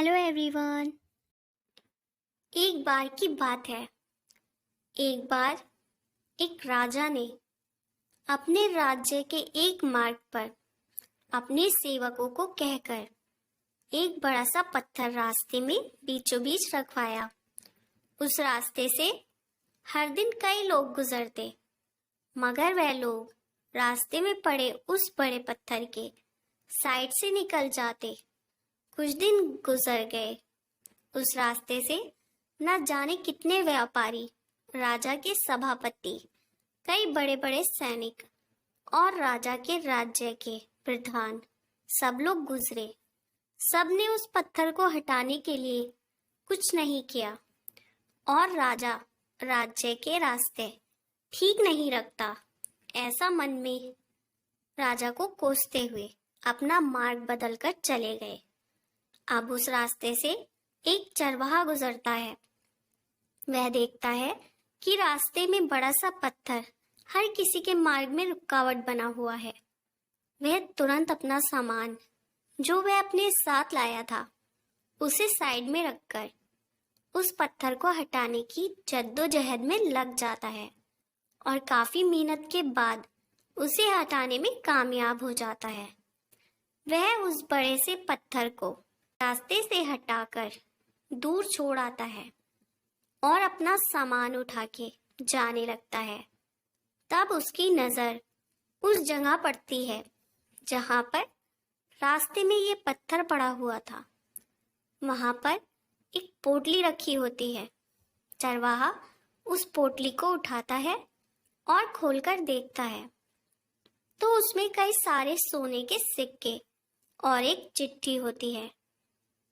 Hello everyone. एक बार की बात है। एक बार एक राजा ने अपने राज्य के एक मार्ग पर अपने सेवकों को कहकर एक बड़ा सा पत्थर रास्ते में बीचों बीच रखवाया। उस रास्ते से हर दिन कई लोग गुजरते, मगर वह लोग रास्ते में पड़े उस बड़े पत्थर के साइड से निकल जाते। कुछ दिन गुजर गए। उस रास्ते से न जाने कितने व्यापारी, राजा के सभापति, कई बड़े बड़े सैनिक और राजा के राज्य के प्रधान सब लोग गुजरे। सबने उस पत्थर को हटाने के लिए कुछ नहीं किया और राजा राज्य के रास्ते ठीक नहीं रखता, ऐसा मन में राजा को कोसते हुए अपना मार्ग बदलकर चले गए। अब उस रास्ते से एक चरवाहा गुजरता है। वह देखता है कि रास्ते में बड़ा सा पत्थर हर किसी के मार्ग में रुकावट बना हुआ है। वह तुरंत अपना सामान जो वह अपने साथ लाया था उसे साइड में रखकर उस पत्थर को हटाने की जद्दोजहद में लग जाता है और काफी मेहनत के बाद उसे हटाने में कामयाब हो जाता है। वह उस बड़े से पत्थर को रास्ते से हटाकर दूर छोड़ आता है और अपना सामान उठा के जाने लगता है। तब उसकी नजर उस जगह पड़ती है जहां पर रास्ते में ये पत्थर पड़ा हुआ था। वहां पर एक पोटली रखी होती है। चरवाहा उस पोटली को उठाता है और खोलकर देखता है तो उसमें कई सारे सोने के सिक्के और एक चिट्ठी होती है।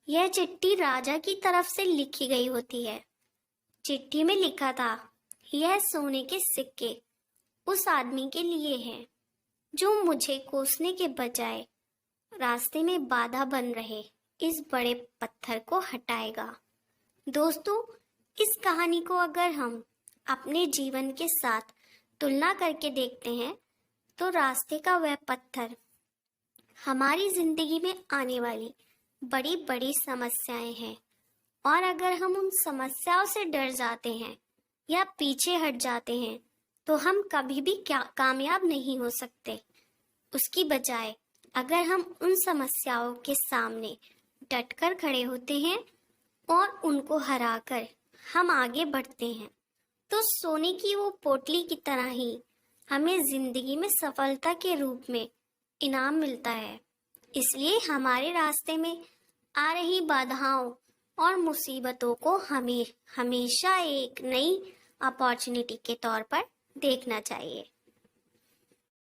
यह चिट्ठी राजा की तरफ से लिखी गई होती है। चिट्ठी में लिखा था, यह सोने के सिक्के उस आदमी के लिए हैं जो मुझे कोसने के बजाय रास्ते में बाधा बन रहे इस बड़े पत्थर को हटाएगा। दोस्तों, इस कहानी को अगर हम अपने जीवन के साथ तुलना करके देखते हैं तो रास्ते का वह पत्थर हमारी जिंदगी में आने वाली बड़ी बड़ी समस्याएं हैं और अगर हम उन समस्याओं से डर जाते हैं या पीछे हट जाते हैं तो हम कभी भी कामयाब नहीं हो सकते। उसकी बजाय अगर हम उन समस्याओं के सामने डटकर खड़े होते हैं और उनको हराकर हम आगे बढ़ते हैं तो सोने की वो पोटली की तरह ही हमें जिंदगी में सफलता के रूप में इनाम मिलता है। इसलिए हमारे रास्ते में आ रही बाधाओं और मुसीबतों को हमें हमेशा एक नई अपॉर्चुनिटी के तौर पर देखना चाहिए।